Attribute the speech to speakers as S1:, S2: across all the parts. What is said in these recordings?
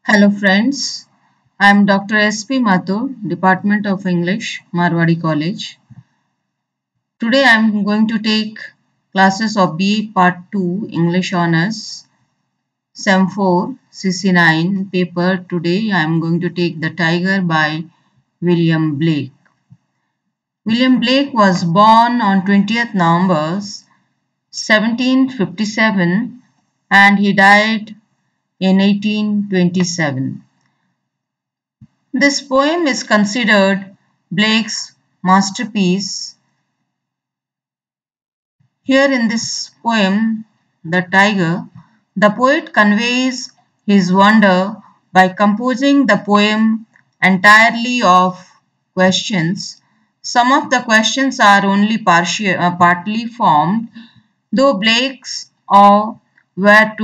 S1: Hello friends, I am Dr. S.P Mahto, Department of English, Marwadi College. Today I am going to take classes of BA Part 2 English Honours, Sem 4, CC9 paper. Today I am going to take The Tiger by William Blake. William Blake was born on 20th November 1757 and he died in 1827. This poem is considered Blake's masterpiece. Here in this poem, The Tiger, the poet conveys his wonder by composing the poem entirely of questions. Some of the questions are only partly formed, though Blake's awe were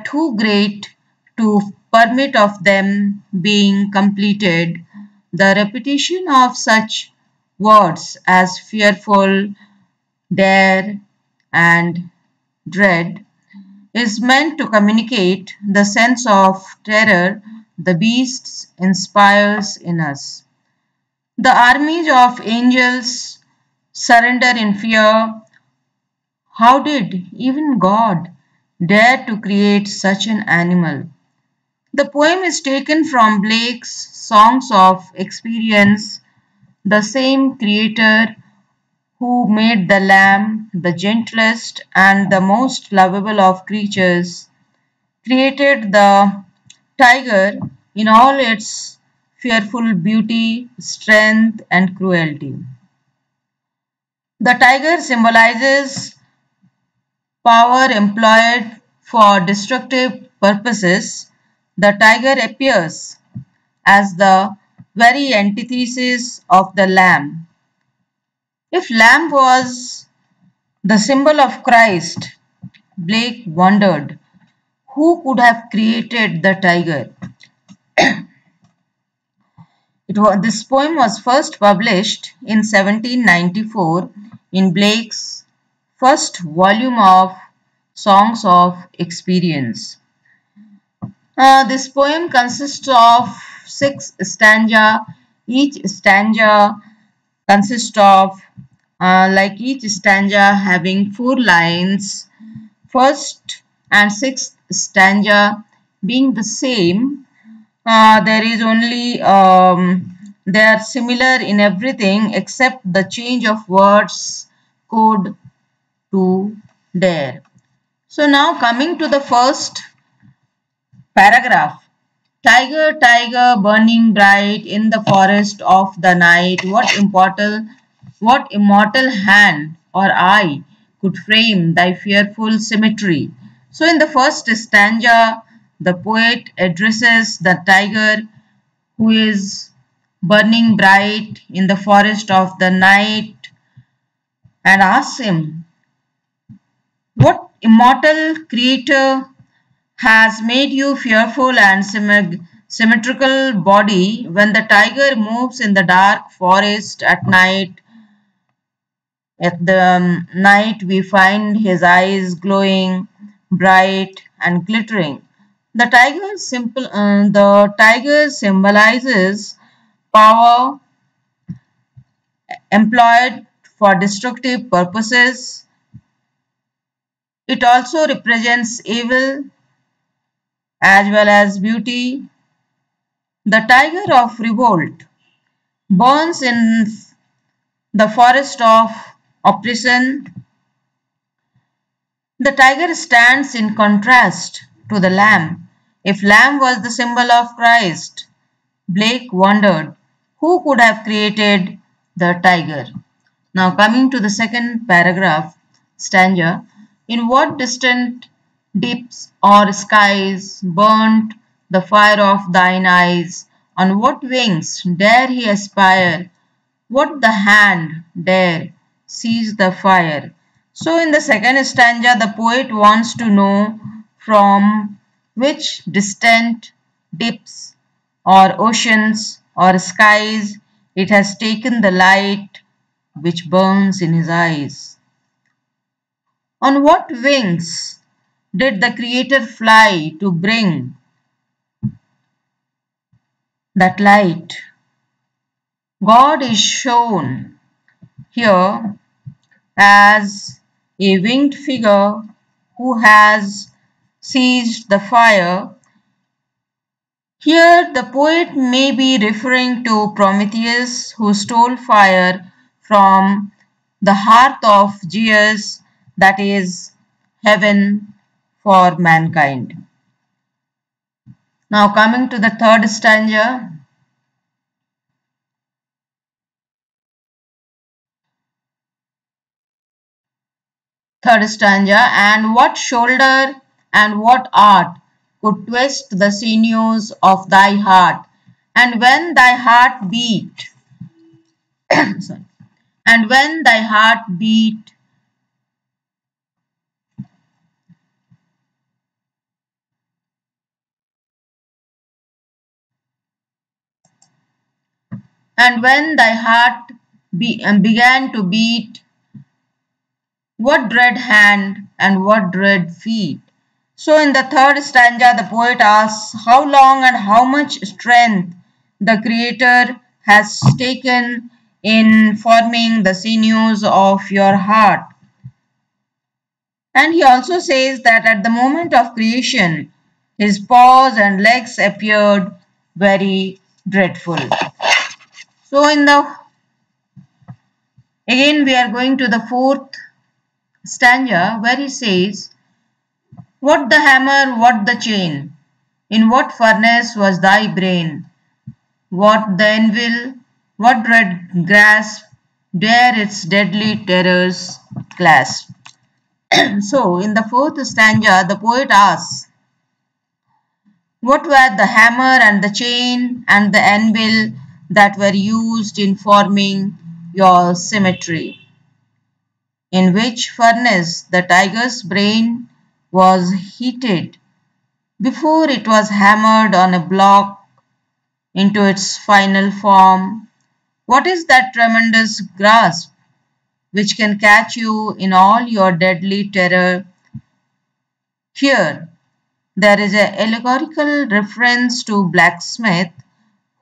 S1: too great to permit of them being completed. The repetition of such words as fearful, dare, and dread is meant to communicate the sense of terror the beast inspires in us. The armies of angels surrender in fear. How did even God dare to create such an animal? The poem is taken from Blake's Songs of Experience. The same creator who made the lamb the gentlest and the most lovable of creatures created the tiger in all its fearful beauty, strength, and cruelty. The tiger symbolizes power employed for destructive purposes. The tiger appears as the very antithesis of the lamb. If lamb was the symbol of Christ, Blake wondered who could have created the tiger. This poem was first published in 1794 in Blake's first volume of Songs of Experience. This poem consists of 6 stanzas. Each stanza consists of each stanza having 4 lines. First and sixth stanza being the same. There is only they are similar in everything except the change of words could to dare. So now coming to the first paragraph. Tiger, tiger, burning bright in the forest of the night, what immortal hand or eye could frame thy fearful symmetry? So in the first stanza, the poet addresses the tiger who is burning bright in the forest of the night and asks him, what immortal creator has made you fearful and symmetrical body when the tiger moves in the dark forest at night? At the night we find his eyes glowing, bright and glittering. The tiger symbolizes power employed for destructive purposes. It also represents evil as well as beauty. The tiger of revolt burns in the forest of oppression. The tiger stands in contrast to the lamb. If lamb was the symbol of Christ, Blake wondered who could have created the tiger. Now coming to the second paragraph, stanza, in what distant deeps or skies burnt the fire of thine eyes? On what wings dare he aspire? What the hand dare seize the fire? So in the second stanza, the poet wants to know from which distant deeps or oceans or skies it has taken the light which burns in his eyes. On what wings did the Creator fly to bring that light? God is shown here as a winged figure who has seized the fire. Here the poet may be referring to Prometheus who stole fire from the hearth of Zeus, that is heaven for mankind. Now coming to the third stanza. Third stanza, and what shoulder and what art could twist the sinews of thy heart, and when thy heart beat, sorry, and when thy heart beat, and when thy heart began to beat, what dread hand and what dread feet? So in the third stanza, the poet asks how long and how much strength the Creator has taken in forming the sinews of your heart. And he also says that at the moment of creation, his paws and legs appeared very dreadful. So again we are going to the fourth stanza where he says, what the hammer, what the chain? In what furnace was thy brain? What the anvil, what dread grasp, dare its deadly terrors clasp? So, in the fourth stanza, the poet asks, what were the hammer and the chain and the anvil that were used in forming your symmetry? In which furnace the tiger's brain was heated before it was hammered on a block into its final form? What is that tremendous grasp which can catch you in all your deadly terror? Here, there is an allegorical reference to blacksmith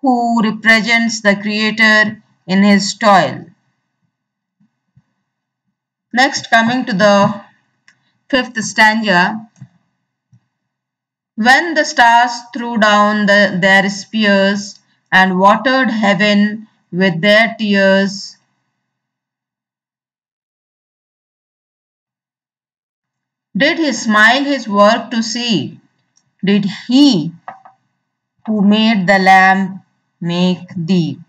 S1: who represents the Creator in his toil. Next, coming to the fifth stanza, when the stars threw down their spears and watered heaven with their tears, did he smile his work to see? Did he who made the lamp make thee?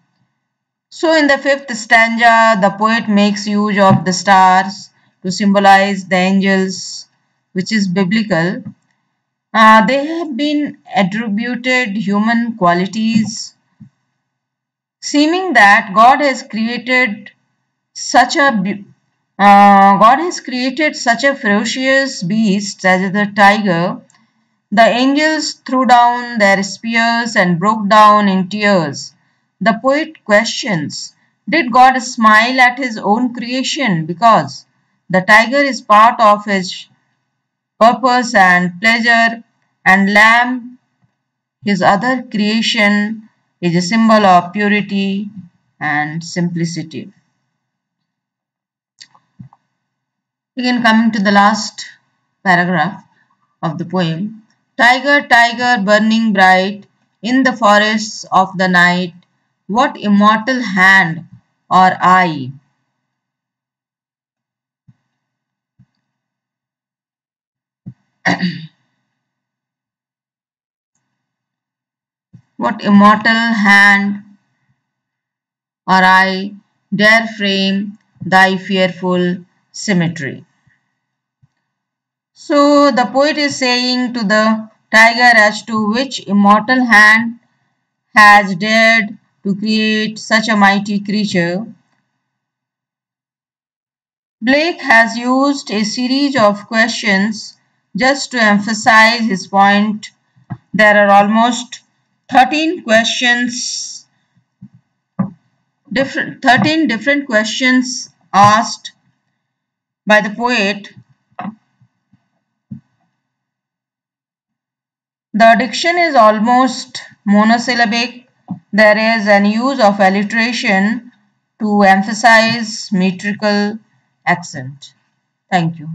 S1: So in the fifth stanza, the poet makes use of the stars to symbolize the angels, which is biblical. They have been attributed human qualities, seeming that God has created such a ferocious beast as the tiger. The angels threw down their spears and broke down in tears. The poet questions, did God smile at his own creation because the tiger is part of his purpose and pleasure, and lamb, his other creation, is a symbol of purity and simplicity. Again, coming to the last paragraph of the poem. Tiger, tiger, burning bright in the forests of the night, what immortal hand or eye? What immortal hand or eye dare frame thy fearful symmetry? So the poet is saying to the tiger as to which immortal hand has dared to create such a mighty creature. Blake has used a series of questions just to emphasize his point. There are almost 13 questions, 13 different questions asked by the poet The diction is almost monosyllabic. There is an use of alliteration to emphasize metrical accent. Thank you.